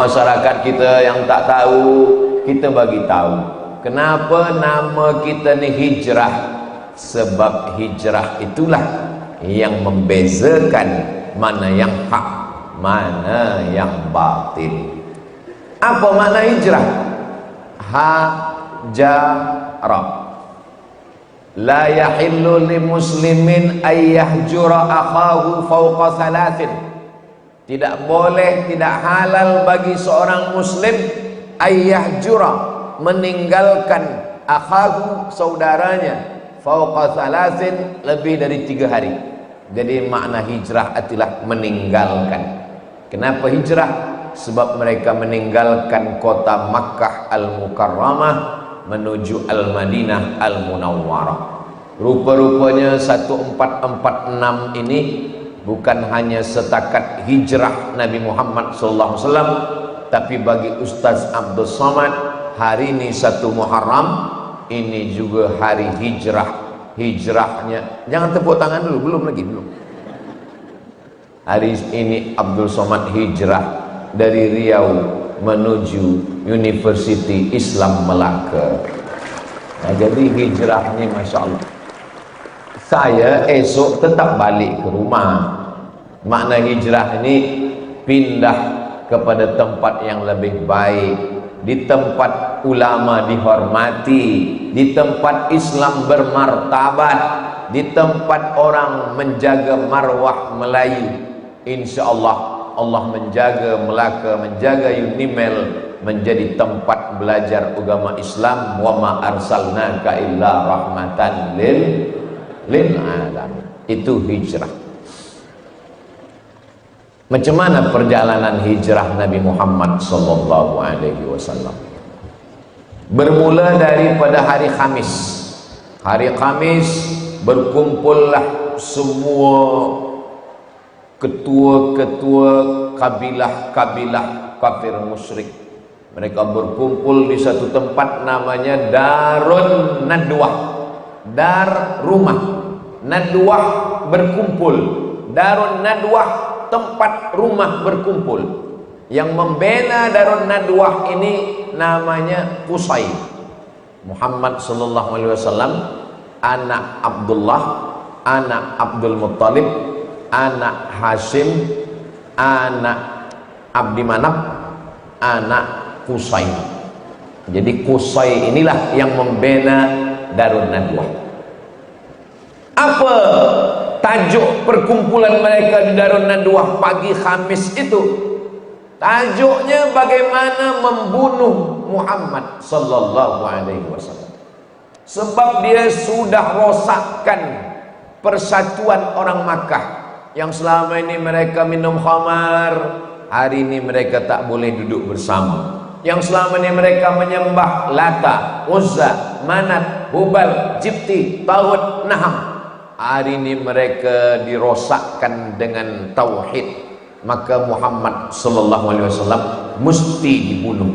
masyarakat kita yang tak tahu, kita bagi tahu. Kenapa nama kita ni hijrah? Sebab hijrah itulah yang membezakan mana yang hak, mana yang batil. Apa makna hijrah? Hajara. La yahillu li muslimin ayyahjura akhahu fawqa thalathin. Tidak boleh, tidak halal bagi seorang muslim ayyahjura, meninggalkan akhahu, saudaranya, fawqa thalathin, lebih dari 3 hari. Jadi makna hijrah adalah meninggalkan. Kenapa hijrah? Sebab mereka meninggalkan kota Makkah Al-Mukarramah menuju Al-Madinah Al-Munawwarah. Rupa-rupanya 1446 ini bukan hanya setakat hijrah Nabi Muhammad SAW, tapi bagi Ustaz Abdul Somad, hari ini 1 Muharram, ini juga hari hijrahnya. Jangan tepuk tangan dulu, belum. Hari ini Abdul Somad hijrah dari Riau menuju University Islam Melaka. Nah, jadi hijrahnya Masya Allah. Saya esok tetap balik ke rumah. Makna hijrah ini pindah kepada tempat yang lebih baik, di tempat ulama dihormati, di tempat Islam bermartabat, di tempat orang menjaga marwah Melayu. Insya Allah Allah menjaga Melaka, menjaga Unimel menjadi tempat belajar agama Islam. Wa ma arsalnaka illa rahmatan lil alamin. Itu hijrah. Macam mana perjalanan hijrah Nabi Muhammad sallallahu alaihi wasallam? Bermula daripada hari Khamis. Hari Khamis berkumpullah semua ketua-ketua kabilah-kabilah kafir musyrik. Mereka berkumpul di satu tempat namanya Darun Nadwah. Dar rumah, Nadwah berkumpul. Darun Nadwah tempat rumah berkumpul. Yang membina Darun Nadwah ini namanya Qusay. Muhammad sallallahu alaihi wasallam, anak Abdullah, anak Abdul Muttalib, anak Hashim, anak Abdi Manaf, anak Qusay. Jadi Qusay inilah yang membina Darun Nadwah. Apa tajuk perkumpulan mereka di Darun Nadwah pagi Khamis itu? Tajuknya bagaimana membunuh Muhammad sallallahu alaihi wasallam. Sebab dia sudah rosakkan persatuan orang Makkah. Yang selama ini mereka minum khamar, hari ini mereka tak boleh duduk bersama. Yang selama ini mereka menyembah Lata, Uzza, Manat, Hubal, Jibti, Tauhid, Naham, hari ini mereka dirosakkan dengan tauhid. Maka Muhammad sallallahu alaihi wasallam mesti dibunuh.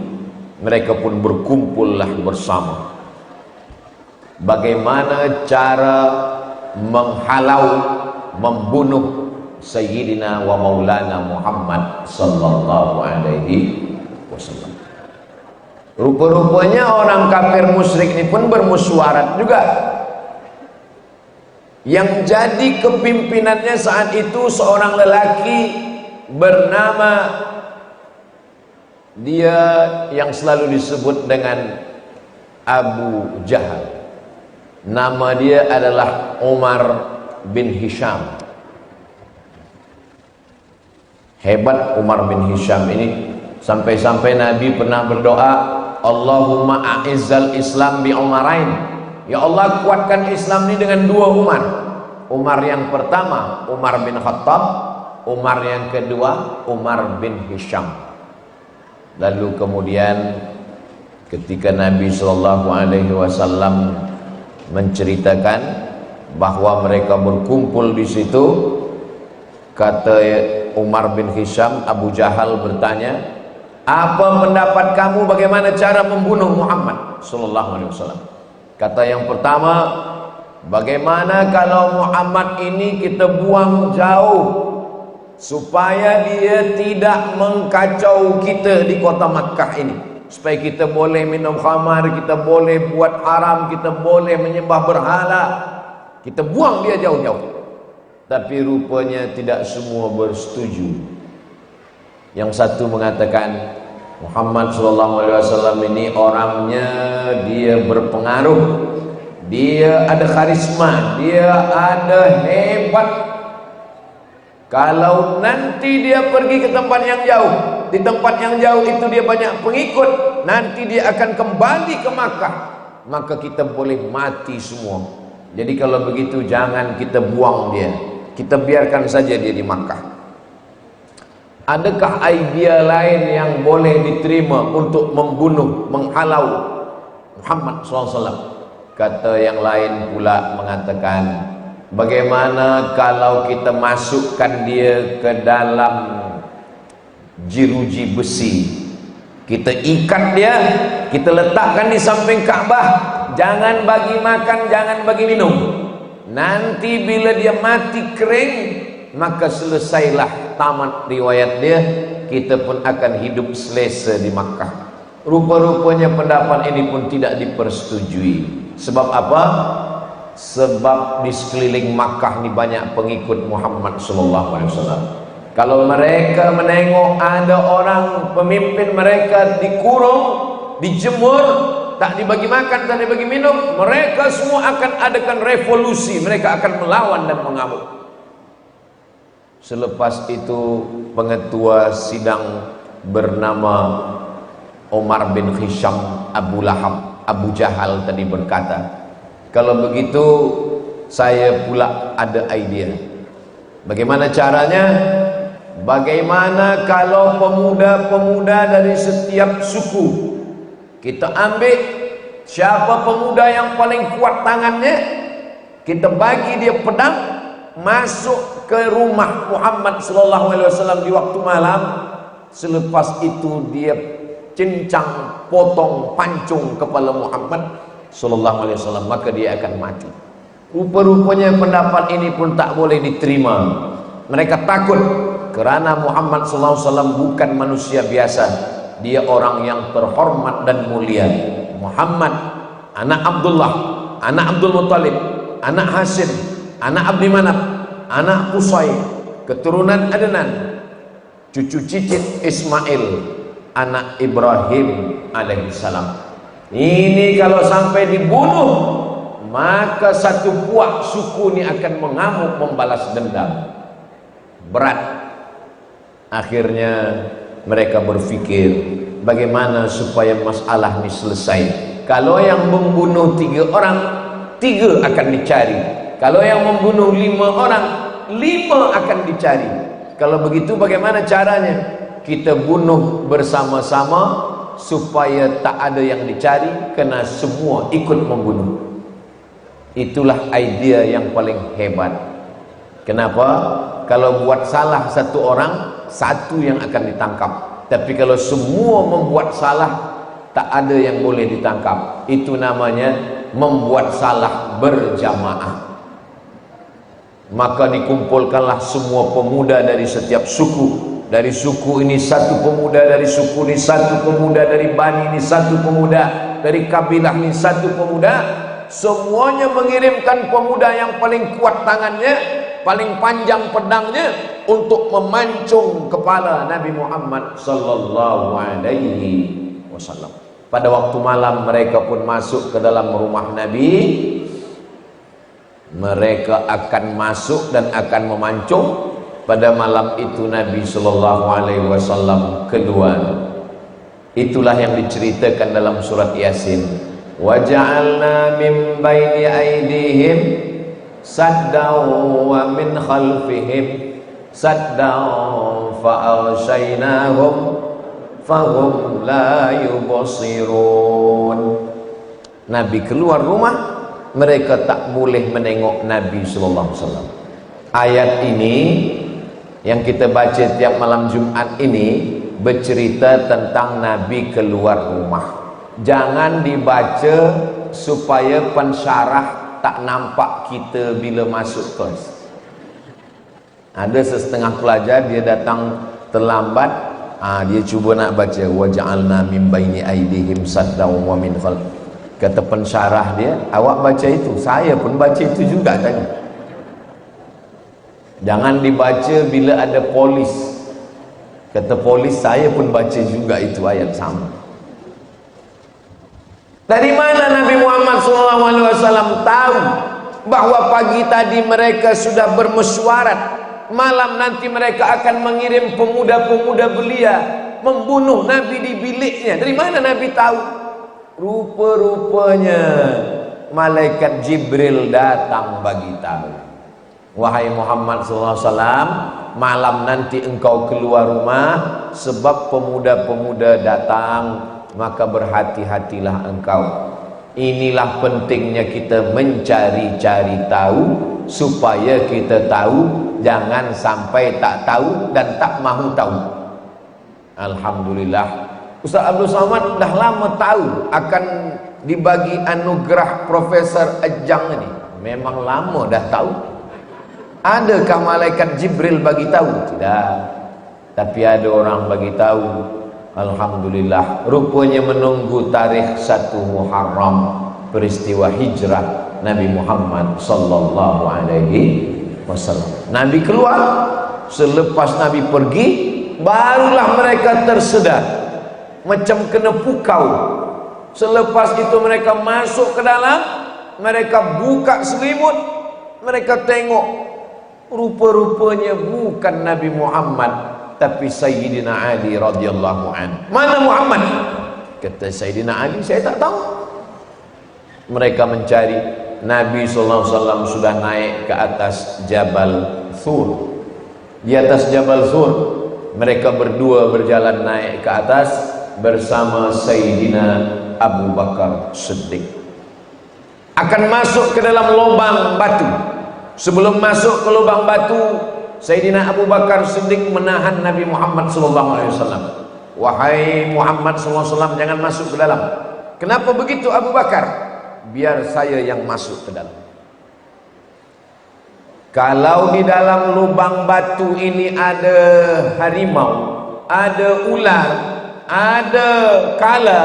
Mereka pun berkumpullah bersama. Bagaimana cara menghalau, membunuh Sayyidina wa Maulana Muhammad sallallahu alaihi wasallam. Rupa-rupanya orang kafir musyrik ini pun bermusyawarah juga. Yang jadi kepimpinannya saat itu seorang lelaki bernama, dia yang selalu disebut dengan Abu Jahal. Nama dia adalah Umar bin Hisham. Hebat Umar bin Hisham ini, sampai-sampai Nabi pernah berdoa, Allahumma a'izzal Islam bi Umarain. Ya Allah, kuatkan Islam ini dengan 2 Umar. Umar yang pertama Umar bin Khattab, Umar yang kedua Umar bin Hisham. Lalu kemudian ketika Nabi SAW menceritakan bahwa mereka berkumpul di situ, kata Umar bin Hisham, Abu Jahal bertanya, apa pendapat kamu bagaimana cara membunuh Muhammad SAW? Kata yang pertama, bagaimana kalau Muhammad ini kita buang jauh supaya dia tidak mengkacau kita di kota Makkah ini, supaya kita boleh minum khamar, kita boleh buat haram, kita boleh menyembah berhala, kita buang dia jauh-jauh. Tapi rupanya tidak semua bersetuju. Yang satu mengatakan Muhammad SAW ini orangnya dia berpengaruh, dia ada karisma, dia ada hebat. Kalau nanti dia pergi ke tempat yang jauh, di tempat yang jauh itu dia banyak pengikut, nanti dia akan kembali ke Makkah, maka kita boleh mati semua. Jadi kalau begitu jangan kita buang dia, kita biarkan saja dia di Makkah. Adakah idea lain yang boleh diterima untuk membunuh, menghalau Muhammad SAW? Kata yang lain pula mengatakan, bagaimana kalau kita masukkan dia ke dalam jeruji besi, kita ikat dia, kita letakkan di samping Ka'bah, jangan bagi makan, jangan bagi minum. Nanti bila dia mati kering, maka selesailah, tamat riwayat dia, kita pun akan hidup selesa di Makkah. Rupa-rupanya pendapat ini pun tidak dipersetujui. Sebab apa? Sebab di sekeliling Makkah ni banyak pengikut Muhammad SAW. Kalau mereka menengok ada orang pemimpin mereka dikurung, dijemur, tak dibagi makan, tak dibagi minum, mereka semua akan adakan revolusi, mereka akan melawan dan mengamuk. Selepas itu pengetua sidang bernama Umar bin Hisham Abu Lahab, Abu Jahal tadi berkata, kalau begitu saya pula ada idea. Bagaimana caranya? Bagaimana kalau pemuda-pemuda dari setiap suku kita ambil, siapa pemuda yang paling kuat tangannya, kita bagi dia pedang, masuk ke rumah Muhammad SAW di waktu malam. Selepas itu dia cincang, potong, pancung kepala Muhammad SAW, maka dia akan mati. Rupa-rupanya pendapat ini pun tak boleh diterima. Mereka takut kerana Muhammad SAW bukan manusia biasa, dia orang yang terhormat dan mulia. Muhammad anak Abdullah, anak Abdul Muttalib, anak Hashim, anak Abdi Manaf, anak Qusay, keturunan Adnan, cucu cicit Ismail, anak Ibrahim alaihissalam. Ini kalau sampai dibunuh, maka satu puak suku ini akan mengamuk membalas dendam. Berat. Akhirnya mereka berfikir bagaimana supaya masalah ini selesai. Kalau yang membunuh 3 orang, 3 akan dicari. Kalau yang membunuh 5 orang, 5 akan dicari. Kalau begitu bagaimana caranya? Kita bunuh bersama-sama supaya tak ada yang dicari, kerana semua ikut membunuh. Itulah idea yang paling hebat. Kenapa? Kalau buat salah satu orang, satu yang akan ditangkap. Tapi kalau semua membuat salah, tak ada yang boleh ditangkap. Itu namanya membuat salah berjamaah. Maka dikumpulkanlah semua pemuda dari setiap suku. Dari suku ini satu pemuda, dari suku ini satu pemuda, dari bani ini satu pemuda, dari kabilah ini satu pemuda. Semuanya mengirimkan pemuda yang paling kuat tangannya, paling panjang pedangnya, untuk memancung kepala Nabi Muhammad sallallahu alaihi wasallam. Pada waktu malam mereka pun masuk ke dalam rumah Nabi. Mereka akan masuk dan akan memancung. Pada malam itu Nabi sallallahu alaihi wasallam keluar. Itulah yang diceritakan dalam surat Yasin. Wa ja'alna min baini aydihim saddan wa min khalfihim saddan fa aghshaynahum fahum la yubsirun. Nabi keluar rumah, mereka tak boleh menengok Nabi sallallahu alaihi wasallam. Ayat ini yang kita baca tiap malam Jumat ini bercerita tentang Nabi keluar rumah. Jangan dibaca supaya pensyarah tak nampak kita bila masuk kelas. Ada setengah pelajar dia datang terlambat, dia cuba nak baca waja'alna min baini aidihim saddan wa min khalf. Kata pensyarah dia, awak baca itu, saya pun baca itu juga tadi. Jangan dibaca bila ada polis. Kata polis, saya pun baca juga itu ayat sama. Dari mana Nabi Muhammad SAW tahu bahwa pagi tadi mereka sudah bermesyuarat, malam nanti mereka akan mengirim pemuda-pemuda belia membunuh Nabi di biliknya? Dari mana Nabi tahu? Rupa-rupanya malaikat Jibril datang bagi tahu. Wahai Muhammad SAW, malam nanti engkau keluar rumah sebab pemuda-pemuda datang, maka berhati-hatilah engkau. Inilah pentingnya kita mencari-cari tahu, supaya kita tahu, jangan sampai tak tahu dan tak mahu tahu. Alhamdulillah, Ustaz Abdul Somad dah lama tahu akan dibagi anugerah Profesor Ejang ini. Memang lama dah tahu. Adakah malaikat Jibril bagi tahu? Tidak. Tapi ada orang bagi tahu. Alhamdulillah, rupanya menunggu tarikh 1 Muharram, peristiwa hijrah Nabi Muhammad sallallahu alaihi wasallam. Nabi keluar, selepas Nabi pergi, barulah mereka tersedar macam kena pukau. Selepas itu mereka masuk ke dalam, mereka buka selimut, mereka tengok, rupa-rupanya bukan Nabi Muhammad, tapi Sayyidina Ali radhiyallahu anhu. Mana Muhammad? Kata Sayyidina Ali, saya tak tahu. Mereka mencari. Nabi SAW sudah naik ke atas Jabal Thur. Di atas Jabal Thur, mereka berdua berjalan naik ke atas bersama Sayyidina Abu Bakar Siddiq. Akan masuk ke dalam lubang batu. Sebelum masuk ke lubang batu, Sayyidina Abu Bakar Siddiq menahan Nabi Muhammad SAW. Wahai Muhammad SAW, jangan masuk ke dalam. Kenapa begitu Abu Bakar? Biar saya yang masuk ke dalam. Kalau di dalam lubang batu ini ada harimau, ada ular, ada kala,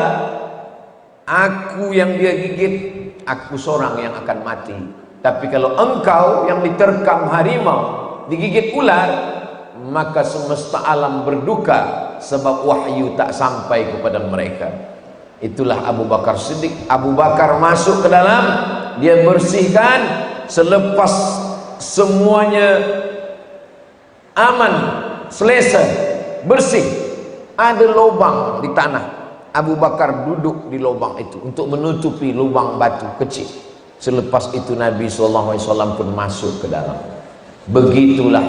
aku yang dia gigit, aku seorang yang akan mati. Tapi kalau engkau yang diterkam harimau, digigit ular, maka semesta alam berduka sebab wahyu tak sampai kepada mereka. Itulah Abu Bakar Siddiq. Abu Bakar masuk ke dalam, dia bersihkan. Selepas semuanya aman, selesai, bersih, ada lubang di tanah. Abu Bakar duduk di lubang itu untuk menutupi lubang batu kecil. Selepas itu Nabi SAW pun masuk ke dalam. Begitulah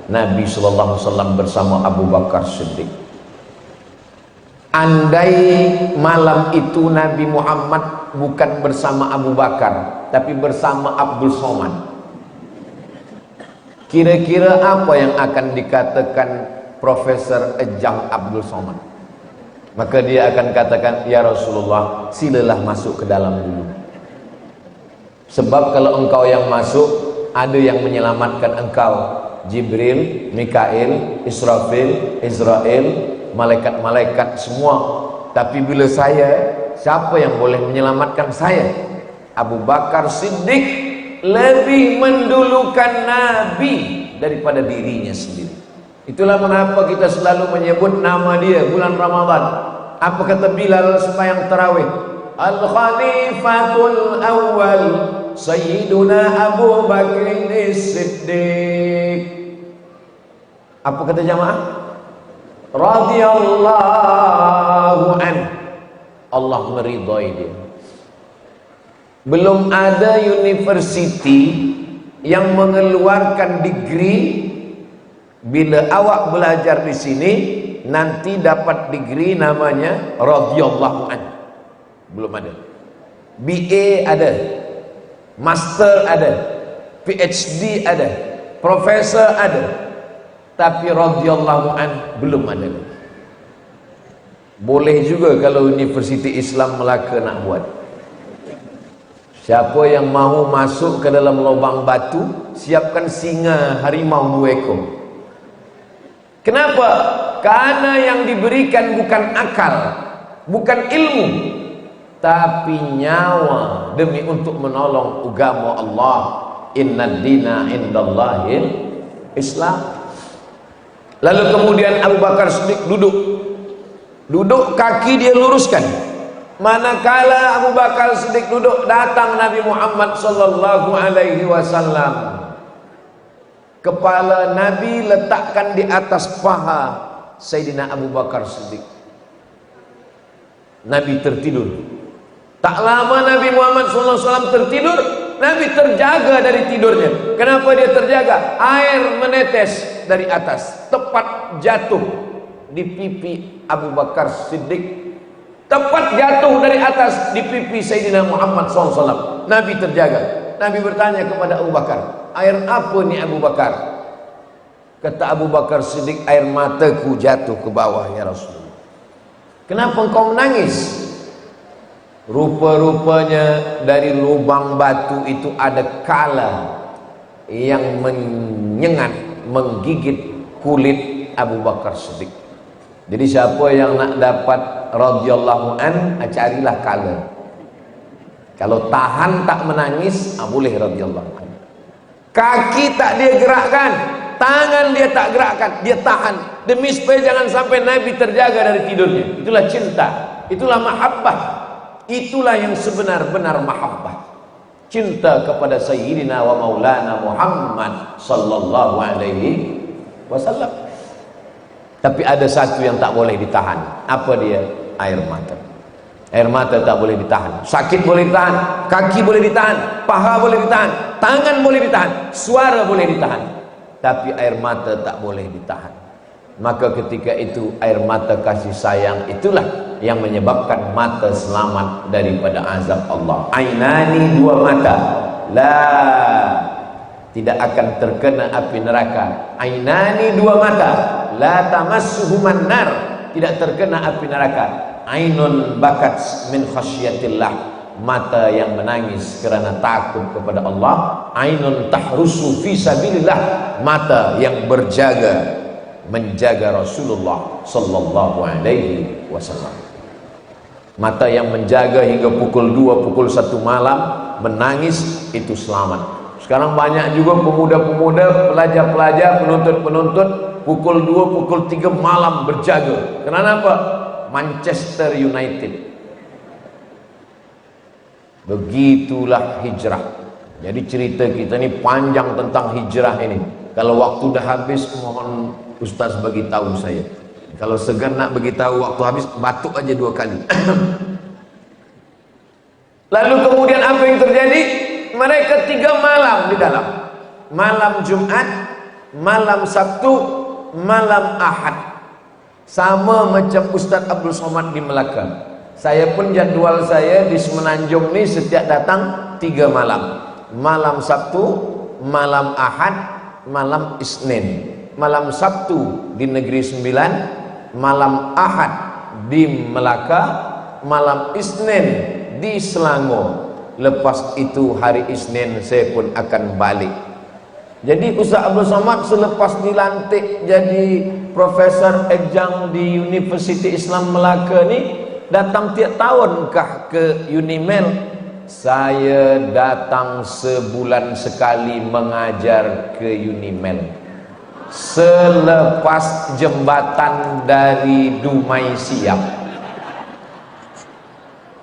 Nabi SAW bersama Abu Bakar Siddiq. Andai malam itu Nabi Muhammad bukan bersama Abu Bakar, tapi bersama Abdul Somad, kira-kira apa yang akan dikatakan Profesor Ejang Abdul Somad? Maka dia akan katakan, ya Rasulullah, silalah masuk ke dalam dulu. Sebab kalau engkau yang masuk, ada yang menyelamatkan engkau. Jibril, Mikail, Israfil, Israel, malaikat-malaikat semua. Tapi bila saya, siapa yang boleh menyelamatkan saya? Abu Bakar Siddiq lebih mendulukan Nabi daripada dirinya sendiri. Itulah mengapa kita selalu menyebut nama dia bulan Ramadan. Apa kata Bilal sembahyang tarawih? Al-Khalifatul Awwal Sayyiduna Abu Bakr As-Siddiq. Apa kata jamaah? Radhiyallahu an. Allah meridhai dia. Belum ada university yang mengeluarkan degree. Bila awak belajar di sini, nanti dapat degree namanya radhiyallahu an. Belum ada. BA ada, Master ada, PhD ada, Profesor ada, tapi radhiyallahu an belum ada. Boleh juga kalau Universiti Islam Melaka nak buat. Siapa yang mau masuk ke dalam lubang batu, siapkan singa harimau 2 ekor. Kenapa? Karena yang diberikan bukan akal, bukan ilmu, tapi nyawa demi untuk menolong agama Allah. Innad dina indallahil Islam. Lalu kemudian Abu Bakar Siddiq duduk kaki dia luruskan. Manakala Abu Bakar Siddiq duduk, datang Nabi Muhammad sallallahu alaihi wasallam. Kepala Nabi letakkan di atas paha Sayyidina Abu Bakar Siddiq. Nabi tertidur. Tak lama Nabi Muhammad SAW tertidur, Nabi terjaga dari tidurnya. Kenapa dia terjaga? Air menetes dari atas, tepat jatuh di pipi Abu Bakar Siddiq. Tepat jatuh dari atas di pipi Sayyidina Muhammad SAW. Nabi terjaga. Nabi bertanya kepada Abu Bakar, air apa ni Abu Bakar? Kata Abu Bakar Siddiq, air mataku jatuh ke bawah ya Rasulullah. Kenapa engkau menangis? Rupa-rupanya dari lubang batu itu ada kala yang menyengat, menggigit kulit Abu Bakar Siddiq. Jadi siapa yang nak dapat radhiyallahu an, carilah kala. Kalau tahan tak menangis, boleh radhiyallahu an. Kaki tak dia gerakkan, tangan dia tak gerakkan, dia tahan demi supaya jangan sampai Nabi terjaga dari tidurnya. Itulah cinta, itulah mahabbah, itulah yang sebenar-benar mahabbah. Cinta kepada Sayyidina wa Maulana Muhammad sallallahu alaihi wasallam. Tapi ada satu yang tak boleh ditahan. Apa dia? Air mata. Air mata tak boleh ditahan. Sakit boleh ditahan, kaki boleh ditahan, paha boleh ditahan, tangan boleh ditahan, suara boleh ditahan, tapi air mata tak boleh ditahan. Maka ketika itu air mata kasih sayang itulah yang menyebabkan mata selamat daripada azab Allah. Ainani, 2 mata, tidak akan terkena api neraka. Ainani, 2 mata, la tamassuhuman nar, tidak terkena api neraka. Ainun bakat min khasyatillah, mata yang menangis kerana takut kepada Allah. Ainun tahrusu fi sabilillah, mata yang berjaga menjaga Rasulullah sallallahu alaihi wasallam. Mata yang menjaga hingga pukul 2, pukul 1 malam menangis, itu selamat. Sekarang banyak juga pemuda-pemuda, pelajar-pelajar, penuntut-penuntut pukul 2, pukul 3 malam berjaga. Kenapa? Manchester United. Begitulah hijrah. Jadi cerita kita ni panjang tentang hijrah ini. Kalau waktu dah habis, mohon Ustaz bagi tahu saya. Kalau segan nak bagi tahu waktu habis, batuk aja 2 kali. Lalu kemudian apa yang terjadi? Mereka 3 malam di dalam. Malam Jumat, malam Sabtu, malam Ahad. Sama macam Ustaz Abdul Somad di Melaka. Saya pun jadual saya di Semenanjung ni setiap datang 3 malam. Malam Sabtu, malam Ahad, malam Isnin. Malam Sabtu di Negeri Sembilan, malam Ahad di Melaka, malam Isnin di Selangor. Lepas itu hari Isnin saya pun akan balik. Jadi Ustaz Abdul Somad selepas dilantik jadi Profesor Adjunct di Universiti Islam Melaka ni, datang tiap tahunkah ke Unimel? Saya datang sebulan sekali mengajar ke Unimel. Selepas jembatan dari Dumai siap.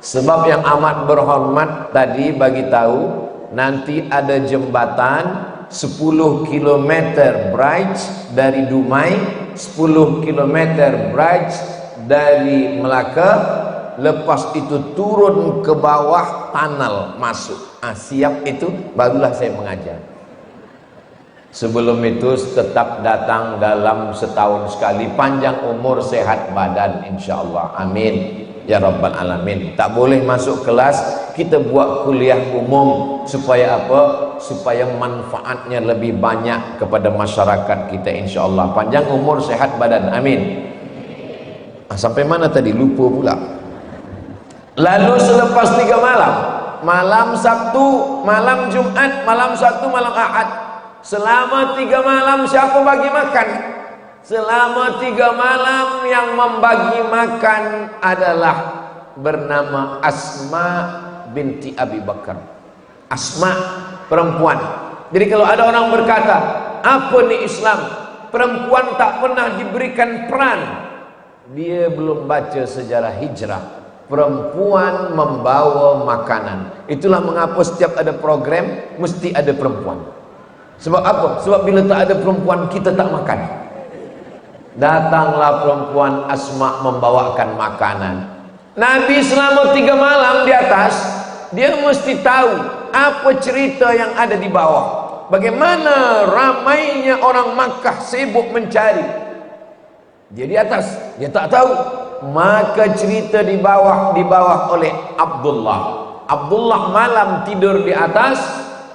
Sebab yang amat berhormat tadi bagi tahu, nanti ada jembatan 10 km bridge dari Dumai, 10 km bridge dari Melaka. Lepas itu turun ke bawah tunnel masuk. Siap itu barulah saya mengajar. Sebelum itu tetap datang dalam setahun sekali. Panjang umur, sehat badan, insyaAllah. Amin ya Rabbal Alamin. Tak boleh masuk kelas, kita buat kuliah umum. Supaya apa? Supaya manfaatnya lebih banyak kepada masyarakat kita, insyaAllah. Panjang umur, sehat badan, amin. Sampai mana tadi? Lupa pula. Lalu selepas 3 malam, malam Sabtu, malam Jumat, malam Sabtu, malam Ahad. Selama 3 malam siapa bagi makan? Selama 3 malam yang membagi makan adalah bernama Asma binti Abi Bakar. Asma, perempuan. Jadi kalau ada orang berkata, apa nih Islam? Perempuan tak pernah diberikan peran. Dia belum baca sejarah hijrah. Perempuan membawa makanan. Itulah mengapa setiap ada program mesti ada perempuan. Sebab apa? Sebab bila tak ada perempuan kita tak makan. Datanglah perempuan Asma membawakan makanan. Nabi selama 3 malam di atas, dia mesti tahu apa cerita yang ada di bawah. Bagaimana ramainya orang Makkah sibuk mencari. Dia di atas, dia tak tahu. Maka cerita di bawah oleh Abdullah. Abdullah malam tidur di atas,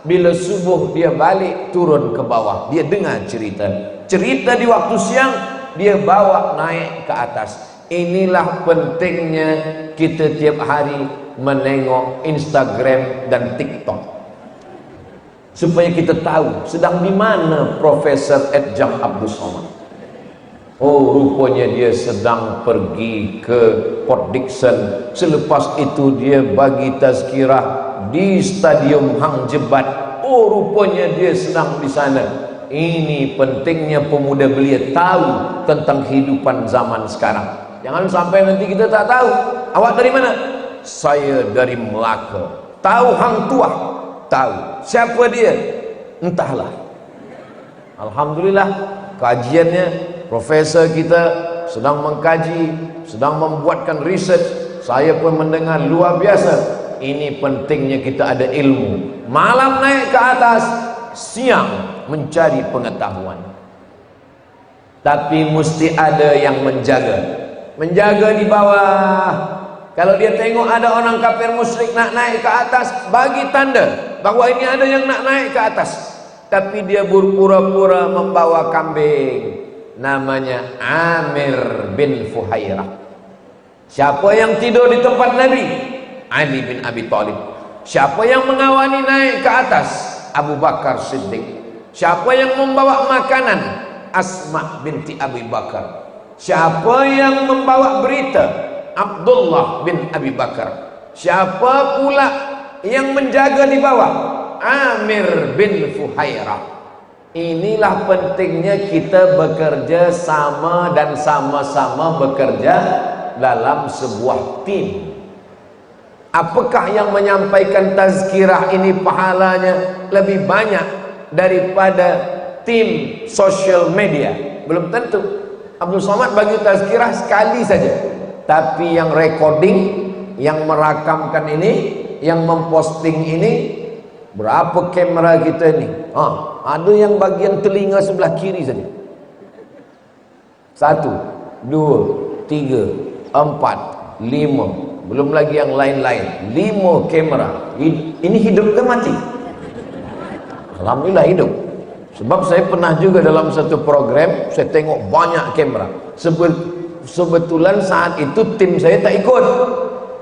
bila subuh dia balik turun ke bawah. Dia dengar cerita. Cerita di waktu siang dia bawa naik ke atas. Inilah pentingnya kita tiap hari menengok Instagram dan TikTok, supaya kita tahu sedang di mana Profesor Edjam Abdul Somad. Oh, rupanya dia sedang pergi ke Port Dickson. Selepas itu dia bagi tazkirah di Stadium Hang Jebat. Oh, rupanya dia sedang di sana. Ini pentingnya pemuda belia tahu tentang kehidupan zaman sekarang. Jangan sampai nanti kita tak tahu. Awak dari mana? Saya dari Melaka. Tahu Hang Tuah? Tahu. Siapa dia? Entahlah. Alhamdulillah, kajiannya profesor kita sedang mengkaji, sedang membuatkan research. Saya pun mendengar luar biasa. Ini pentingnya kita ada ilmu. Malam naik ke atas, siang mencari pengetahuan. Tapi mesti ada yang menjaga. Menjaga di bawah. Kalau dia tengok ada orang kafir musyrik nak naik ke atas, bagi tanda bahawa ini ada yang nak naik ke atas. Tapi dia berpura-pura membawa kambing. Namanya Amir bin Fuhairah. Siapa yang tidur di tempat Nabi? Ali bin Abi Thalib. Siapa yang mengawani naik ke atas? Abu Bakar Siddiq. Siapa yang membawa makanan? Asma binti Abi Bakar. Siapa yang membawa berita? Abdullah bin Abi Bakar. Siapa pula yang menjaga di bawah? Amir bin Fuhairah. Inilah pentingnya kita bekerja sama dan sama-sama bekerja dalam sebuah tim. Apakah yang menyampaikan tazkirah ini pahalanya lebih banyak daripada tim social media? Belum tentu. Abdul Somad bagi tazkirah sekali saja. Tapi yang recording, yang merakamkan ini, yang memposting ini, berapa kamera kita ini? Ada yang bagian telinga sebelah kiri saja. 1, 2, 3, 4, 5. Belum lagi yang lain-lain. 5 kamera. Ini hidup ke mati? Alhamdulillah hidup. Sebab saya pernah juga dalam satu program, saya tengok banyak kamera. Sebetulan saat itu tim saya tak ikut.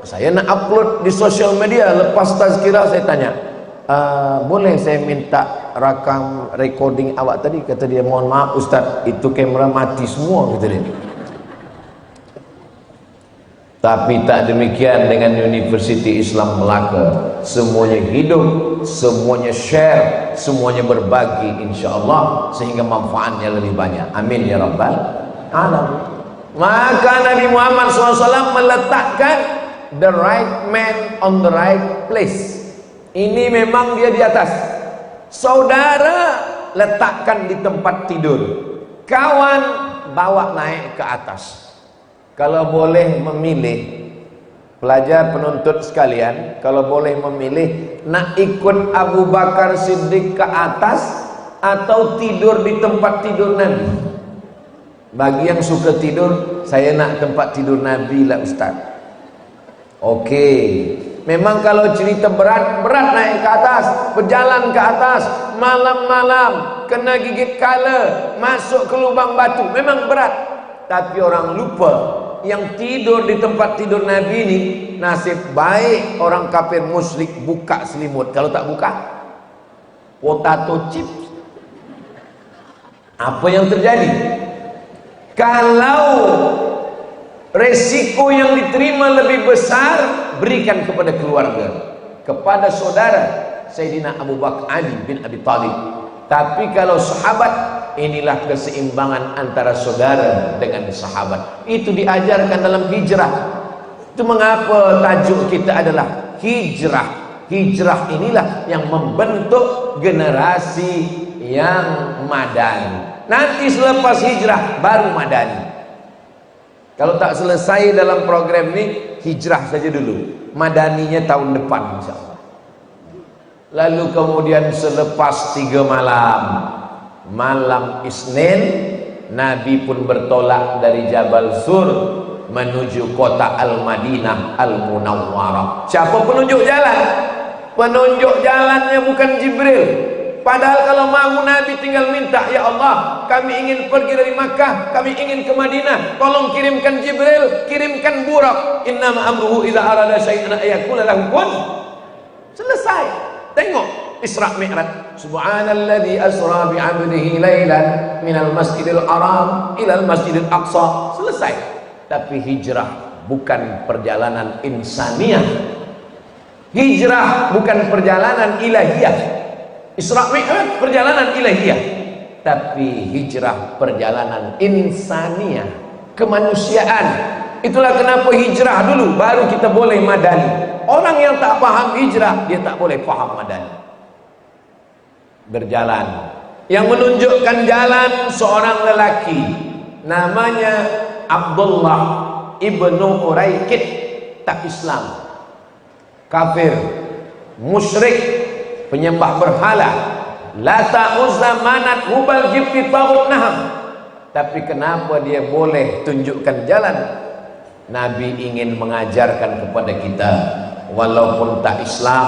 Saya nak upload di social media. Lepas tazkirah saya tanya, boleh saya minta rakam recording awak tadi? Kata dia, mohon maaf Ustaz, itu kamera mati semua, kata dia. Tapi tak demikian dengan Universiti Islam Melaka. Semuanya hidup, semuanya share, semuanya berbagi insya-Allah, sehingga manfaatnya lebih banyak. Amin ya rabbal alamin. Maka Nabi Muhammad SAW meletakkan the right man on the right place. Ini memang dia di atas. Saudara letakkan di tempat tidur. Kawan bawa naik ke atas. Kalau boleh memilih, pelajar penuntut sekalian, kalau boleh memilih, nak ikut Abu Bakar Siddiq ke atas atau tidur di tempat tidur Nabi? Bagi yang suka tidur, saya nak tempat tidur Nabi lah Ustaz. Okey, memang kalau cerita berat naik ke atas, berjalan ke atas, malam-malam, kena gigit kala, masuk ke lubang batu, memang berat. Tapi orang lupa yang tidur di tempat tidur Nabi ini nasib baik orang kafir musyrik buka selimut. Kalau tak buka, potato chips. Apa yang terjadi? Kalau resiko yang diterima lebih besar, berikan kepada keluarga, kepada saudara Sayyidina Abu Bakar Ali bin Abi Thalib. Tapi kalau sahabat, inilah keseimbangan antara saudara dengan sahabat. Itu diajarkan dalam hijrah. Itu mengapa tajuk kita adalah hijrah. Hijrah inilah yang membentuk generasi yang madani. Nanti selepas hijrah baru madani. Kalau tak selesai dalam program ini, hijrah saja dulu. Madaninya tahun depan insyaallah. Lalu kemudian selepas 3 malam, malam Isnin, Nabi pun bertolak dari Jabal Sur menuju kota Al-Madinah Al-Munawwarah. Siapa penunjuk jalan? Penunjuk jalannya bukan Jibril. Padahal kalau mau Nabi tinggal minta, ya Allah, kami ingin pergi dari Makkah, kami ingin ke Madinah, tolong kirimkan Jibril, kirimkan Burak. Innama amruhu idza arada syai'an ayaqula lahu kun. Selesai. Tengok Isra Mi'raj. Subhanalladzi asra bi 'abdihi lailan minal masjidil haram ilal masjidil aqsa. Selesai. Tapi hijrah bukan perjalanan insaniah. Hijrah bukan perjalanan ilahiyah. Isra Mi'raj perjalanan ilahiyah. Tapi hijrah perjalanan insaniah, kemanusiaan. Itulah kenapa hijrah dulu baru kita boleh madani. Orang yang tak paham hijrah, dia tak boleh paham madani. Berjalan. Yang menunjukkan jalan seorang lelaki, namanya Abdullah ibnu Uraikid, tak Islam, kafir, musyrik, penyembah berhala, Lata, Uzza, Manat, Hubal, Jibti, Taghut, Naham. Tapi kenapa dia boleh tunjukkan jalan? Nabi ingin mengajarkan kepada kita, walaupun tak Islam,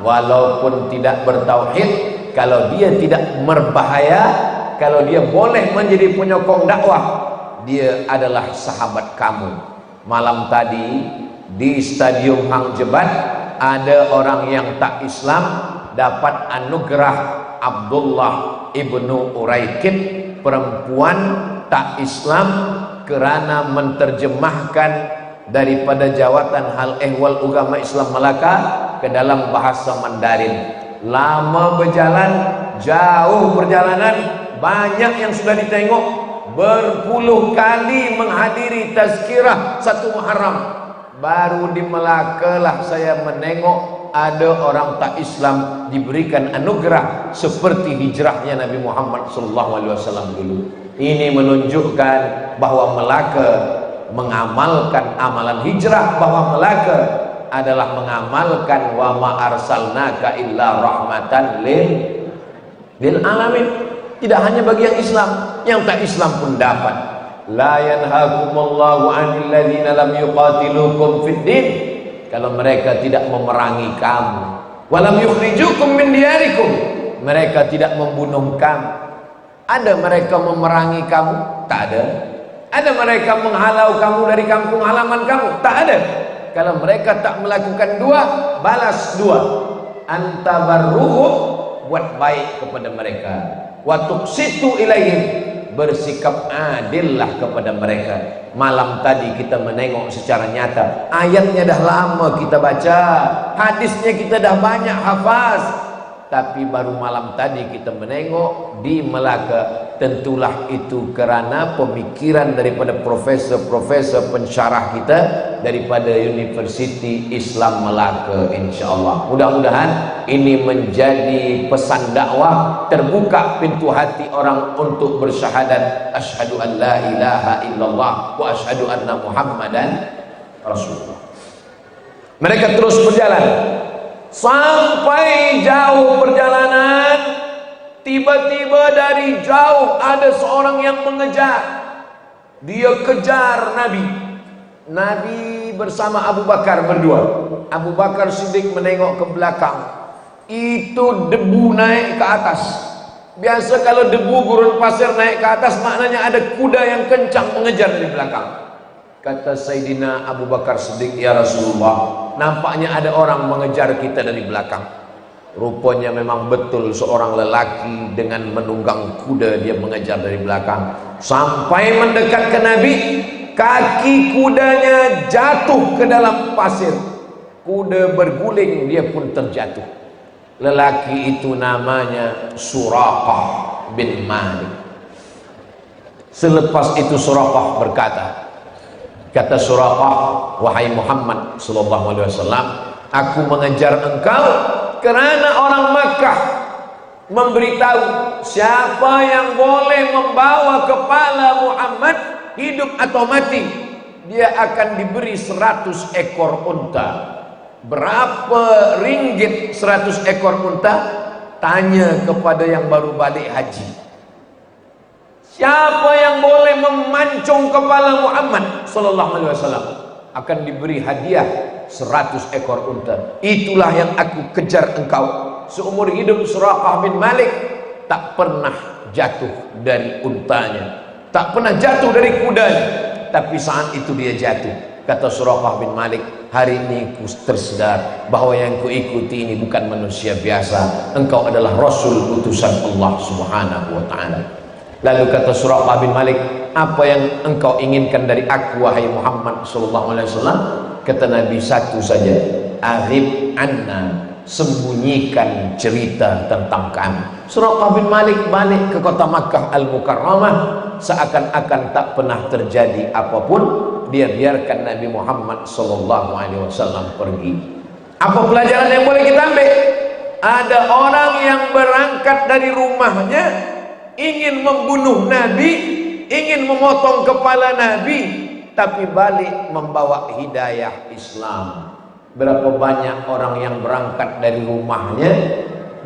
walaupun tidak bertauhid, kalau dia tidak berbahaya, kalau dia boleh menjadi penyokong dakwah, dia adalah sahabat kamu. Malam tadi di Stadium Hang Jebat ada orang yang tak Islam dapat anugerah Abdullah ibnu Uraikid, perempuan tak Islam, kerana menterjemahkan daripada jawatan hal ehwal agama Islam Melaka ke dalam bahasa Mandarin. Lama berjalan, jauh perjalanan, banyak yang sudah ditengok, berpuluh kali menghadiri tazkirah 1 Muharram. Baru di Melaka lah saya menengok ada orang tak Islam diberikan anugerah seperti hijrahnya Nabi Muhammad SAW dulu. Ini menunjukkan bahwa Melaka mengamalkan amalan hijrah, bahwa Melaka adalah mengamalkan wa ma arsalnaka illa rahmatan lil alamin. Tidak hanya bagi yang Islam, yang tak Islam pun dapat. La yanhakumullahu 'anil ladzina lam yuqatilukum fid din. Kalau mereka tidak memerangi kamu, walam yukhrijukum min diyarikum, mereka tidak membunuh kamu. Ada mereka memerangi kamu? Tak ada. Ada mereka menghalau kamu dari kampung halaman kamu? Tak ada. Kalau mereka tak melakukan 2, balas 2. Antabarruhu, buat baik kepada mereka. Wa tuqsitu ilaihim, bersikap adillah kepada mereka. Malam tadi kita menengok secara nyata, ayatnya dah lama kita baca, hadisnya kita dah banyak hafaz, tapi baru malam tadi kita menengok di Melaka. Tentulah itu kerana pemikiran daripada profesor-profesor pensyarah kita daripada Universiti Islam Melaka, insyaallah. Mudah-mudahan ini menjadi pesan dakwah, terbuka pintu hati orang untuk bersyahadat asyhadu an la ilaha illallah wa asyhadu anna Muhammadan Rasulullah. Mereka terus berjalan sampai jauh perjalanan. Tiba-tiba dari jauh ada seorang yang mengejar. Dia kejar Nabi. Nabi bersama Abu Bakar berdua. Abu Bakar Siddiq menengok ke belakang. Itu debu naik ke atas. Biasa kalau debu gurun pasir naik ke atas, maknanya ada kuda yang kencang mengejar dari belakang. Kata Sayyidina Abu Bakar Siddiq, ya Rasulullah, nampaknya ada orang mengejar kita dari belakang. Rupanya memang betul seorang lelaki dengan menunggang kuda, dia mengejar dari belakang. Sampai mendekat ke Nabi, kaki kudanya jatuh ke dalam pasir. Kuda berguling, dia pun terjatuh. Lelaki itu namanya Suraqah bin Malik. Selepas itu Suraqah berkata, kata Suraqah, wahai Muhammad sallallahu alaihi wasallam, aku mengejar engkau kerana orang Makkah memberitahu siapa yang boleh membawa kepala Muhammad hidup atau mati, dia akan diberi 100 ekor unta. Berapa ringgit 100 ekor unta? Tanya kepada yang baru balik haji. Siapa yang boleh memancung kepala Muhammad sallallahu alaihi wasallam akan diberi hadiah 100 ekor unta. Itulah yang aku kejar engkau. Seumur hidup Suraqah bin Malik tak pernah jatuh dari untanya, tak pernah jatuh dari kudanya, tapi saat itu dia jatuh. Kata Suraqah bin Malik, hari ini ku tersedar bahwa yang ku ikuti ini bukan manusia biasa, engkau adalah Rasul utusan Allah subhanahu wa ta'ala. Lalu kata Suraqah bin Malik, apa yang engkau inginkan dari aku wahai Muhammad sallallahu alaihi wasallam? Kata Nabi, satu saja, aghib anna, sembunyikan cerita tentang kami. Suraqah bin Malik balik ke kota Makkah Al-Mukarramah seakan-akan tak pernah terjadi apapun. Dia biarkan Nabi Muhammad sallallahu alaihi wasallam pergi. Apa pelajaran yang boleh kita ambil? Ada orang yang berangkat dari rumahnya ingin membunuh Nabi, ingin memotong kepala Nabi, tapi balik membawa hidayah Islam. Berapa banyak orang yang berangkat dari rumahnya,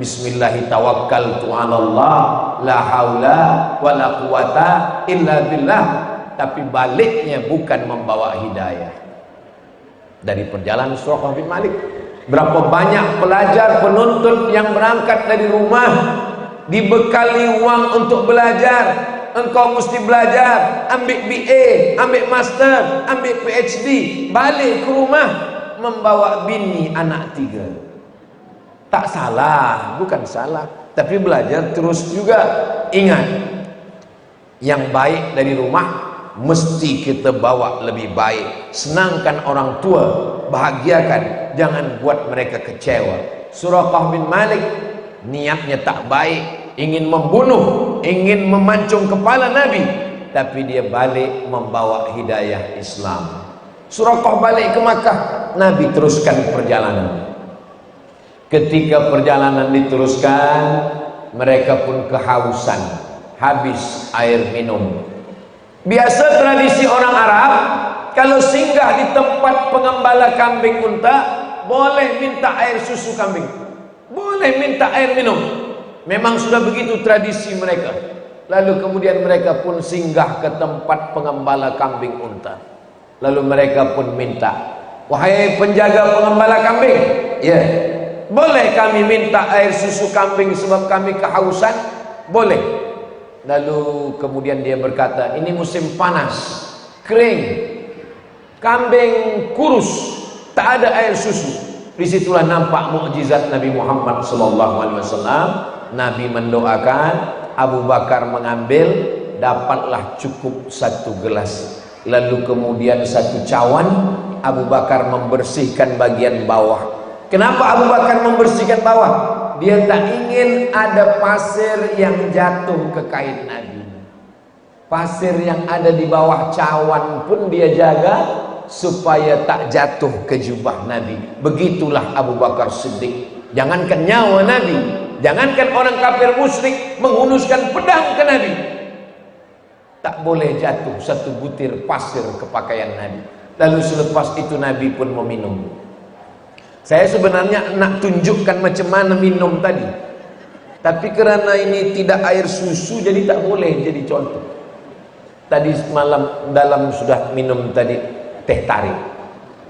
bismillahirrahmanirrahim, 'alallah, la haula wala quwata illa billah, tapi baliknya bukan membawa hidayah. Dari perjalanan Suraqah bin Malik, berapa banyak pelajar penuntut yang berangkat dari rumah, dibekali uang untuk belajar. Engkau mesti belajar, ambil BA, ambil master, ambil PhD, balik ke rumah membawa bini anak 3. Tak salah, bukan salah, tapi belajar terus juga. Ingat, yang baik dari rumah mesti kita bawa lebih baik. Senangkan orang tua, bahagiakan, jangan buat mereka kecewa. Suraqah bin Malik niatnya tak baik, ingin membunuh, ingin memancung kepala Nabi, tapi dia balik membawa hidayah Islam. Suraqah balik ke Makkah, Nabi teruskan perjalanan. Ketika perjalanan diteruskan, mereka pun kehausan, habis air minum. Biasa tradisi orang Arab, kalau singgah di tempat pengembala kambing unta, boleh minta air susu kambing, boleh minta air minum. Memang sudah begitu tradisi mereka. Lalu kemudian mereka pun singgah ke tempat pengembala kambing unta. Lalu mereka pun minta, wahai penjaga pengembala kambing, ya, boleh kami minta air susu kambing sebab kami kehausan? Boleh. Lalu kemudian dia berkata, ini musim panas, kering, kambing kurus, tak ada air susu. Disitulah nampak mukjizat Nabi Muhammad SAW. Nabi mendoakan, Abu Bakar mengambil, dapatlah cukup 1 gelas. Lalu kemudian 1 cawan, Abu Bakar membersihkan bagian bawah. Kenapa Abu Bakar membersihkan bawah? Dia tak ingin ada pasir yang jatuh ke kain Nabi. Pasir yang ada di bawah cawan pun dia jaga supaya tak jatuh ke jubah Nabi. Begitulah Abu Bakar Siddiq. Jangankan nyawa Nabi, jangankan orang kafir musyrik menghunuskan pedang ke Nabi, tak boleh jatuh 1 butir pasir ke pakaian Nabi. Lalu selepas itu Nabi pun meminum. Saya sebenarnya nak tunjukkan macam mana minum tadi, tapi kerana ini tidak air susu jadi tak boleh jadi contoh. Tadi malam dalam sudah minum tadi teh tarik.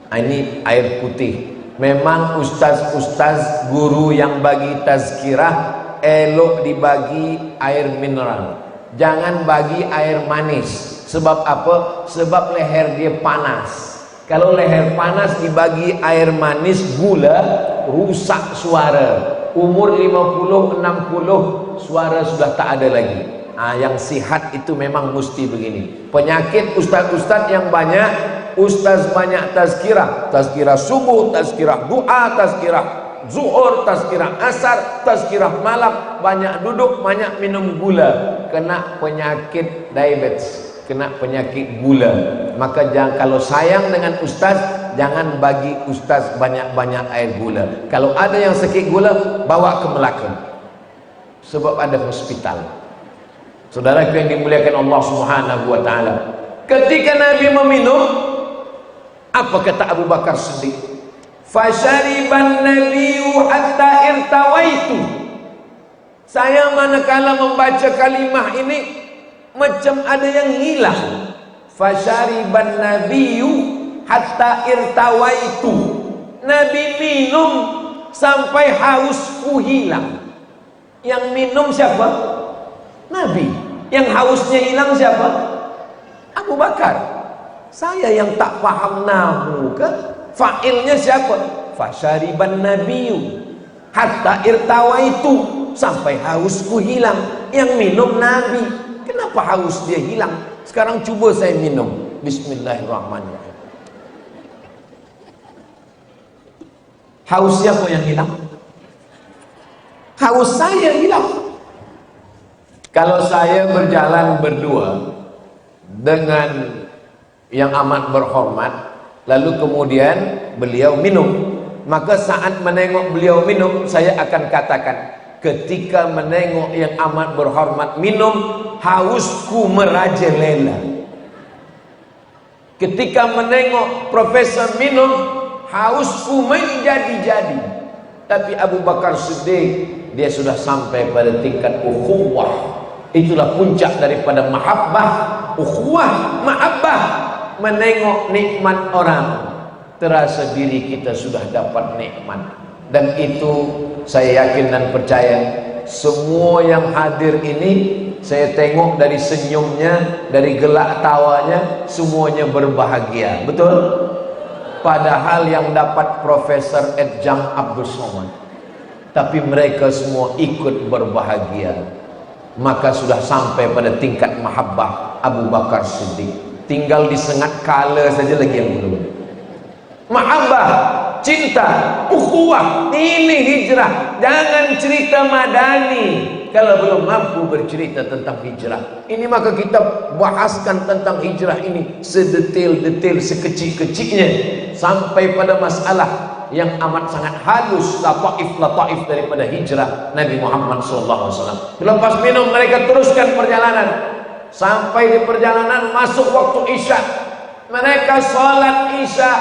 Ini air putih. Memang ustaz-ustaz guru yang bagi tazkirah elok dibagi air mineral. Jangan bagi air manis Sebab apa? Sebab leher dia panas. Kalau leher panas dibagi air manis gula, rusak suara. Umur 50, 60 suara sudah tak ada lagi. Yang sihat itu memang mesti begini. Penyakit ustaz-ustaz yang banyak, ustaz banyak tazkirah, tazkirah subuh, tazkirah doa, tazkirah zuhur, tazkirah asar, tazkirah malam, banyak duduk, banyak minum gula, kena penyakit diabetes, kena penyakit gula. Maka jangan, kalau sayang dengan ustaz, jangan bagi ustaz banyak-banyak air gula. Kalau ada yang sakit gula, bawa ke Melaka, sebab ada hospital. Saudara yang dimuliakan Allah Subhanahu wa taala, ketika Nabi meminum, apa kata Abu Bakar Siddiq? Fasyariban nabiyyu hatta irtawaitu. Saya manakala membaca kalimah ini macam ada yang hilang. Fasyariban nabiyyu hatta irtawaitu. Nabi minum sampai hausku hilang. Yang minum siapa? Nabi. Yang hausnya hilang siapa? Abu Bakar. Saya yang tak paham nahu ke? Fa'ilnya siapa? Fasyariban nabiyyu hatta irtawaitu, sampai hausku hilang. Yang minum Nabi. Kenapa haus dia hilang? Sekarang cuba saya minum. Bismillahirrahmanirrahim. Haus siapa yang hilang? Haus saya hilang. Kalau saya berjalan berdua dengan yang amat berhormat, lalu kemudian beliau minum, maka saat menengok beliau minum, saya akan katakan, ketika menengok yang amat berhormat minum, hausku merajalela. Ketika menengok Profesor minum, hausku menjadi-jadi. Tapi Abu Bakar Siddiq, dia sudah sampai pada tingkat ukhuwah. Itulah puncak daripada mahabbah, ukhuwah, mahabbah. Menengok nikmat orang, terasa diri kita sudah dapat nikmat. Dan itu saya yakin dan percaya, semua yang hadir ini, saya tengok dari senyumnya, dari gelak tawanya, semuanya berbahagia. Betul? Padahal yang dapat Profesor Edjam Abdul Somad, tapi mereka semua ikut berbahagia. Maka sudah sampai pada tingkat mahabbah Abu Bakar Siddiq. Tinggal disengat kala saja lagi yang belum. Mahabbah, cinta, ukhuwah, ini hijrah. Jangan cerita madani kalau belum mampu bercerita tentang hijrah. Ini maka kita bahaskan tentang hijrah ini sedetail-detail, sekecil-kecilnya, sampai pada masalah yang amat sangat halus, lataif daripada hijrah Nabi Muhammad SAW. Lepas minum, mereka teruskan perjalanan. Sampai di perjalanan masuk waktu Isya, mereka sholat Isya,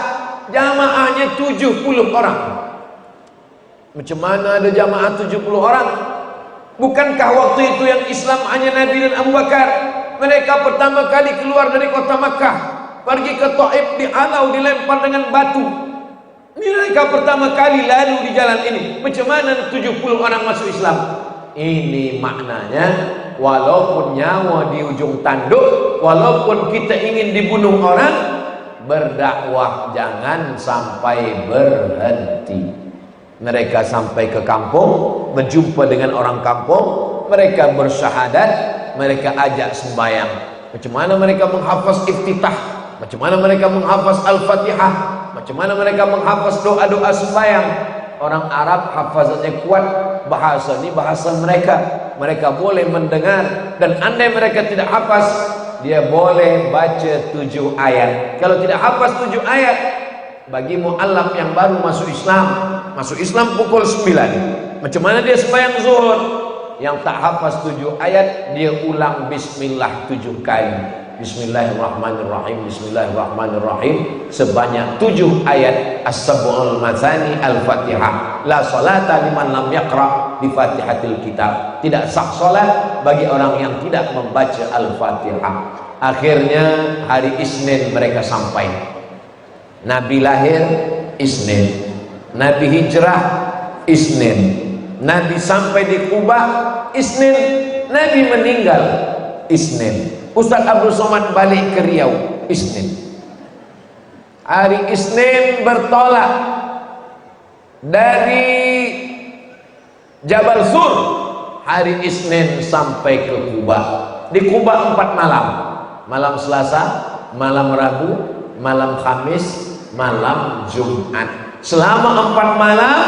jamaahnya 70 orang. Macam mana ada jamaah 70 orang? Bukankah waktu itu yang Islam hanya Nabi dan Abu Bakar? Mereka pertama kali keluar dari kota Makkah, pergi ke Taif, dihalau, dilempar dengan batu. Mereka pertama kali lalu di jalan ini. Macam mana 70 orang masuk Islam? Ini maknanya, walaupun nyawa di ujung tanduk, walaupun kita ingin dibunuh orang, berdakwah jangan sampai berhenti. Mereka sampai ke kampung, berjumpa dengan orang kampung, mereka bersyahadat, mereka ajak sembahyang. Macam mana mereka menghafaz iftitah, macam mana mereka menghafaz Al-Fatihah, macam mana mereka menghafaz doa-doa sembahyang. Orang Arab hafazannya kuat, bahasa ini bahasa mereka, mereka boleh mendengar. Dan andai mereka tidak hafaz, dia boleh baca 7 ayat. Kalau tidak hafaz 7 ayat, bagi mu'alaf yang baru masuk Islam pukul 9. Macam mana dia sembahyang zuhur? Yang tak hafaz 7 ayat, dia ulang bismillah 7 kali. Bismillahirrahmanirrahim, Bismillahirrahmanirrahim, sebanyak 7 ayat as-sab'ul mathani al-fatihah. La salata liman lam yaqra bi fatihatil kitab. Tidak sah salat bagi orang yang tidak membaca al-fatihah. Akhirnya hari Isnin mereka sampai. Nabi lahir Isnin, Nabi hijrah Isnin, Nabi sampai di Kuba Isnin, Nabi meninggal Isnin. Ustaz Abdul Somad balik ke Riau Isnin. Hari Isnin bertolak dari Jabal Sur. Hari Isnin sampai ke Kuba. Di Kuba 4 malam. Malam Selasa, malam Rabu, malam Kamis, malam Jumat. Selama 4 malam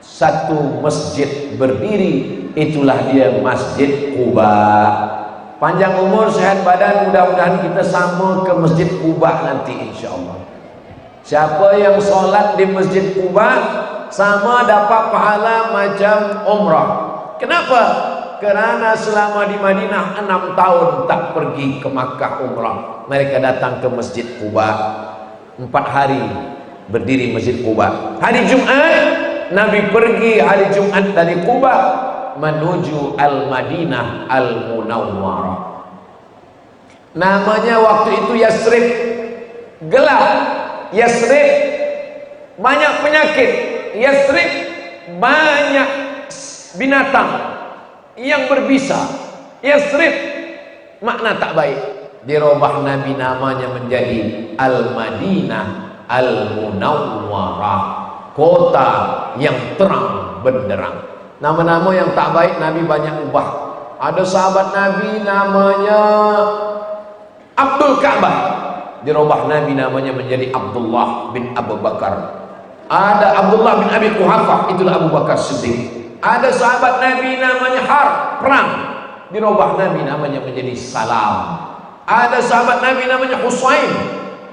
satu masjid berdiri. Itulah dia Masjid Kuba. Panjang umur, sehat badan, mudah-mudahan kita sama ke Masjid Kuba nanti insyaallah. Siapa yang sholat di Masjid Kuba sama dapat pahala macam umrah. Kenapa? Karena selama di Madinah 6 tahun tak pergi ke Makkah umrah. Mereka datang ke Masjid Kuba 4 hari berdiri Masjid Kuba. Hari Jumat Nabi pergi hari Jumat dari Kuba menuju Al-Madinah Al-Munawwarah. Namanya waktu itu Yasrib, gelap. Yasrib banyak penyakit. Yasrib banyak binatang yang berbisa. Yasrib makna tak baik. Dirubah Nabi namanya menjadi Al-Madinah Al-Munawwarah, kota yang terang benderang. Nama-nama yang tak baik Nabi banyak ubah. Ada sahabat Nabi namanya Abdul Ka'bah, dirubah Nabi namanya menjadi Abdullah bin Abu Bakar. Ada Abdullah bin Abi Quhafah, itulah Abu Bakar Siddiq. Ada sahabat Nabi namanya Harb, perang, dirubah Nabi namanya menjadi Salam. Ada sahabat Nabi namanya Husain,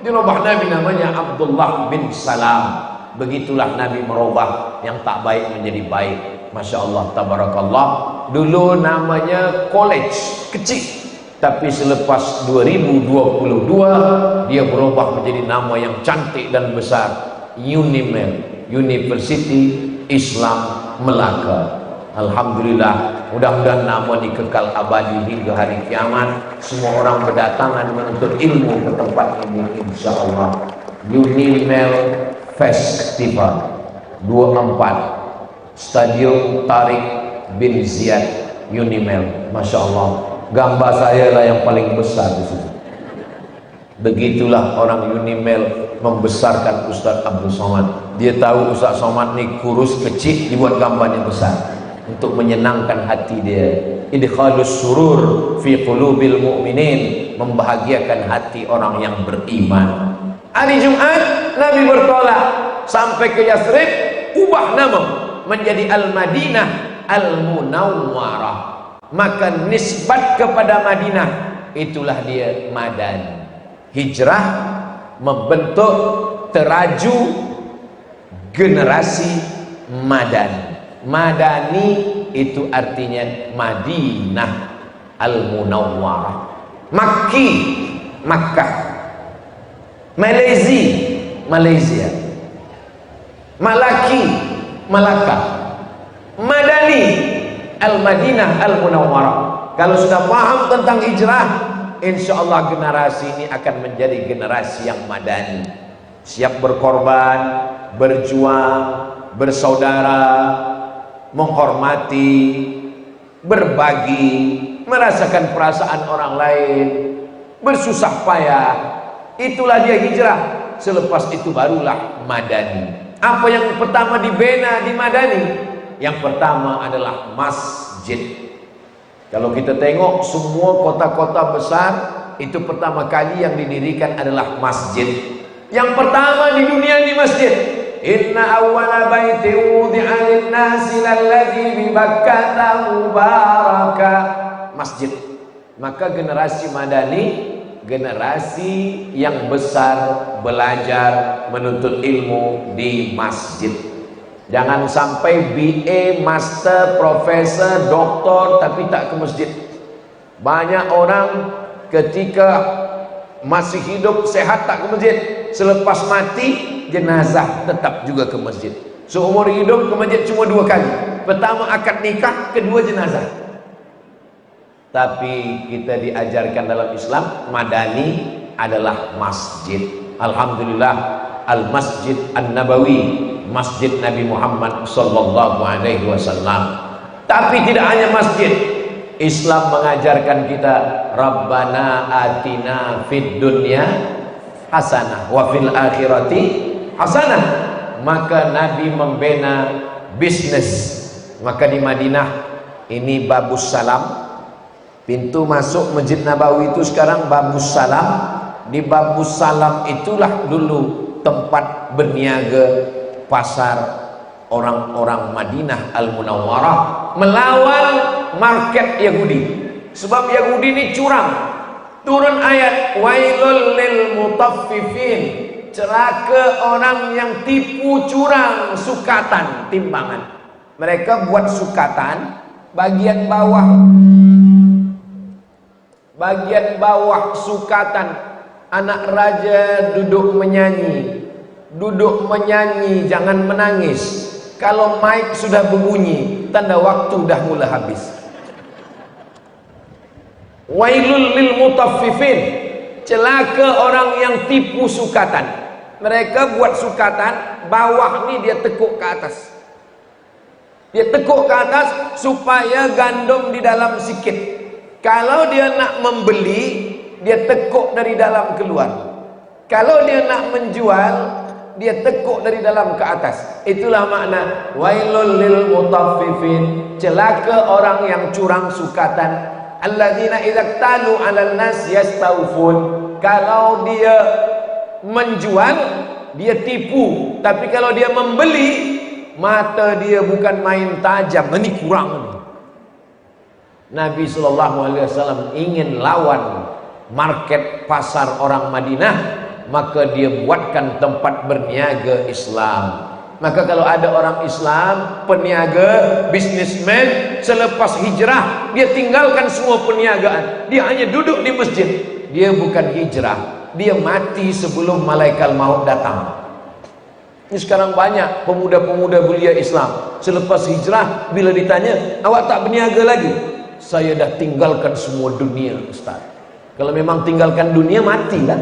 dirubah Nabi namanya Abdullah bin Salam. Begitulah Nabi merubah yang tak baik menjadi baik. Masya Allah, tabarakallah. Dulu namanya college kecil, tapi selepas 2022 dia berubah menjadi nama yang cantik dan besar, UNIMEL, University Islam Melaka. Alhamdulillah, mudah-mudahan nama dikekal abadi hingga hari kiamat. Semua orang berdatangan menuntut ilmu ke tempat ini insyaallah. UNIMEL Festival 24 Stadium Tariq bin Ziyad UNIMEL. Masya Allah, gambar saya lah yang paling besar di situ. Begitulah orang UNIMEL membesarkan Ustaz Abdul Somad. Dia tahu Ustaz Somad ni kurus kecil, dibuat gambarnya besar untuk menyenangkan hati dia. Idkhalus surur fi qulubil mu'minin, membahagiakan hati orang yang beriman. Hari Jumat Nabi bertolak sampai ke Yasrib, ubah nama menjadi Al-Madinah Al-Munawwarah. Maka nisbat kepada Madinah, itulah dia Madani. Hijrah membentuk teraju generasi Madani. Madani itu artinya Madinah Al-Munawwarah. Makki, Makkah. Malaysia. Malaki, Malaka. Madani, Al-Madinah Al-Munawwarah. Kalau sudah paham tentang hijrah, insyaallah generasi ini akan menjadi generasi yang madani, siap berkorban, berjuang, bersaudara, menghormati, berbagi, merasakan perasaan orang lain, bersusah payah. Itulah dia hijrah. Selepas itu barulah madani. Apa yang pertama dibina di Madani? Yang pertama adalah masjid. Kalau kita tengok semua kota-kota besar, itu pertama kali yang didirikan adalah masjid. Yang pertama di dunia ini masjid. Inna awwala baiti wudi'a lin-nasi lalladzi bi Bakkah mubaraka. Masjid. Maka generasi Madani, generasi yang besar belajar menuntut ilmu di masjid. Jangan sampai BA, master, profesor, doktor tapi tak ke masjid. Banyak orang ketika masih hidup sehat tak ke masjid, selepas mati jenazah tetap juga ke masjid. Seumur hidup ke masjid cuma 2 kali. Pertama akad nikah, kedua jenazah. Tapi kita diajarkan dalam Islam, Madani adalah masjid. Alhamdulillah, Al-Masjid An-Nabawi, Masjid Nabi Muhammad sallallahu alaihi wasallam. Tapi tidak hanya masjid, Islam mengajarkan kita Rabbana atina fid dunya hasanah wa fil akhirati hasanah. Maka Nabi membina bisnis. Maka di Madinah ini Babus Salam, pintu masuk Masjid Nabawi itu sekarang Babus Salam. Di Babus Salam itulah dulu tempat berniaga pasar orang-orang Madinah Al-Munawwarah melawan market Yahudi. Sebab Yahudi ini curang. Turun ayat wailul lil mutaffifin, celaka orang yang tipu curang sukatan timbangan. Mereka buat sukatan bagian bawah sukatan anak raja duduk menyanyi jangan menangis. Kalau mic sudah berbunyi tanda waktu dah mula habis. Wailul lil mutaffifin, celaka orang yang tipu sukatan. Mereka buat sukatan, bawah ni dia tekuk ke atas. Dia tekuk ke atas supaya gandum di dalam sikit. Kalau dia nak membeli, dia tekuk dari dalam keluar. Kalau dia nak menjual, dia tekuk dari dalam ke atas. Itulah makna wailul lil mutaffifin, celaka orang yang curang sukatan. Alladzina idza talu 'alan nas yastawfun. Kalau dia menjual, dia tipu. Tapi kalau dia membeli, mata dia bukan main tajam. Ini kurang ini. Nabi SAW ingin lawan market pasar orang Madinah, maka dia buatkan tempat berniaga Islam. Maka kalau ada orang Islam, peniaga, bisnismen, selepas hijrah dia tinggalkan semua perniagaan, dia hanya duduk di masjid. Dia bukan hijrah, dia mati sebelum malaikat maut datang. Ini sekarang banyak pemuda-pemuda belia Islam, selepas hijrah bila ditanya, awak tak berniaga lagi? Saya dah tinggalkan semua dunia, Ustaz. Kalau memang tinggalkan dunia, matilah.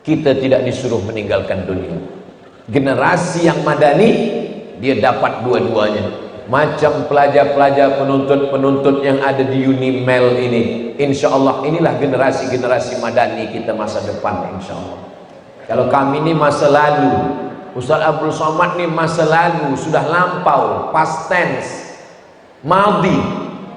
Kita tidak disuruh meninggalkan dunia. Generasi yang madani, dia dapat dua-duanya. Macam pelajar-pelajar, penuntut-penuntut yang ada di Unimel ini, insya Allah inilah generasi-generasi madani kita masa depan, insya Allah. Kalau kami ini masa lalu, Ustaz Abdul Somad ini masa lalu, sudah lampau, past tense, madhi.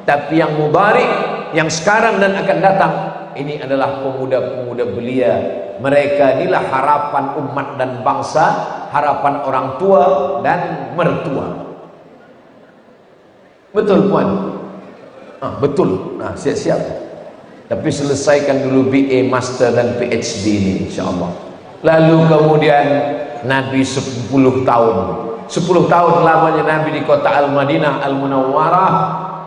Tapi yang mudhari, yang sekarang dan akan datang, ini adalah pemuda-pemuda belia. Mereka inilah harapan umat dan bangsa, harapan orang tua dan mertua. Betul puan? Betul. Siap-siap. Tapi selesaikan dulu BA, Master dan PhD ini, insyaAllah. Lalu kemudian Nabi 10 tahun. 10 tahun lamanya Nabi di kota Al-Madinah Al-Munawwarah,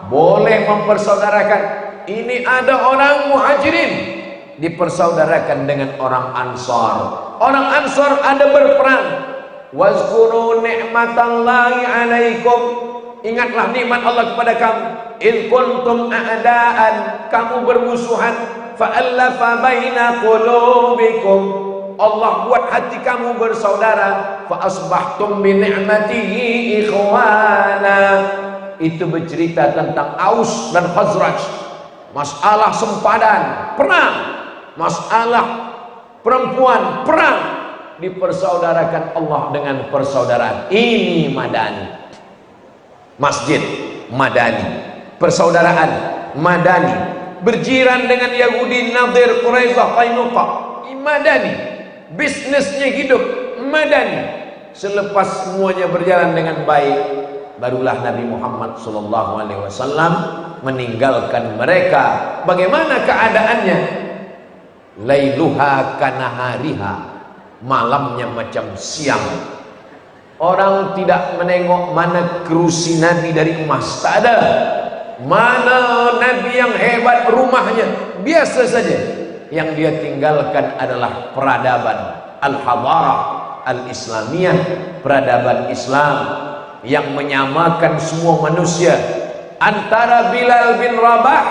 boleh mempersaudarakan. Ini ada orang muhajirin dipersaudarakan dengan orang ansar. Orang ansar ada berperang. Wazkuru ni'matallahi alaikum, ingatlah nikmat Allah kepada kamu. In kuntum a'daan, kamu bermusuhan. Fa'allafa baina qulubikum, Allah buat hati kamu bersaudara. Fa asbahtum bi ni'matihi ikhwana. Itu bercerita tentang Aus dan Khazraj. Masalah sempadan, perang. Masalah perempuan, perang. Dipersaudarakan Allah dengan persaudaraan. Ini madani. Masjid madani, persaudaraan madani. Berjiran dengan Yahudi, Nadir, Quraisyah, Qainuqa, madani. Bisnisnya hidup madani. Selepas semuanya berjalan dengan baik, barulah Nabi Muhammad SAW meninggalkan mereka. Bagaimana keadaannya? Lailuha kanahariha, malamnya macam siang. Orang tidak menengok mana kerusi Nabi dari emas, tak ada. Mana Nabi yang hebat rumahnya, biasa saja. Yang dia tinggalkan adalah peradaban al-hadarah al-islamiyah, peradaban Islam yang menyamakan semua manusia. Antara Bilal bin Rabah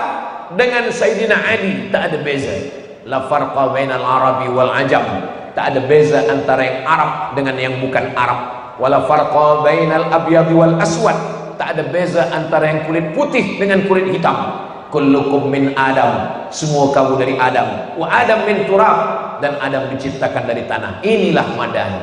dengan Sayyidina Ali tak ada beza. La farqa bainal arabi wal ajam, tak ada beza antara yang Arab dengan yang bukan Arab. Wala farqa bainal abyad wal aswad, tak ada beza antara yang kulit putih dengan kulit hitam. kullukum min Adam, semua kamu dari Adam, wa Adam min turab, dan Adam diciptakan dari tanah. Inilah madani.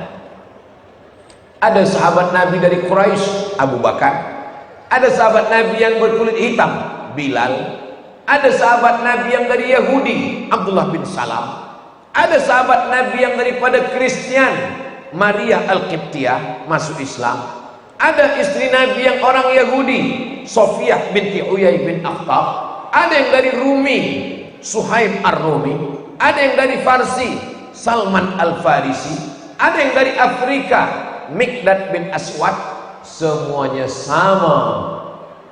Ada sahabat Nabi dari Quraisy, Abu Bakar. Ada sahabat Nabi yang berkulit hitam, Bilal. Ada sahabat Nabi yang dari Yahudi, Abdullah bin Salam. Ada sahabat Nabi yang daripada Kristian, Maria Al-Qibtiyah, masuk Islam. Ada istri Nabi yang orang Yahudi, Sofiyah binti Uyai bin Akhtab. Ada yang dari Rumi, Suhaib Ar-Rumi. Ada yang dari Farsi, Salman Al-Farisi. Ada yang dari Afrika, Mikdad bin Aswad. Semuanya sama.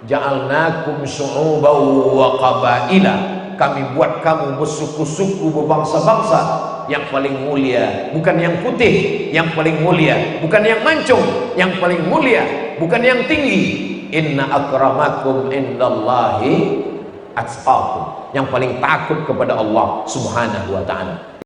Ja'alnakum syu'uban wa qabaila, kami buat kamu bersuku-suku, berbangsa-bangsa. Yang paling mulia bukan yang putih, yang paling mulia bukan yang mancung, yang paling mulia bukan yang tinggi. Inna akramakum indallahi atqakum, yang paling takut kepada Allah Subhanahu wa ta'ala.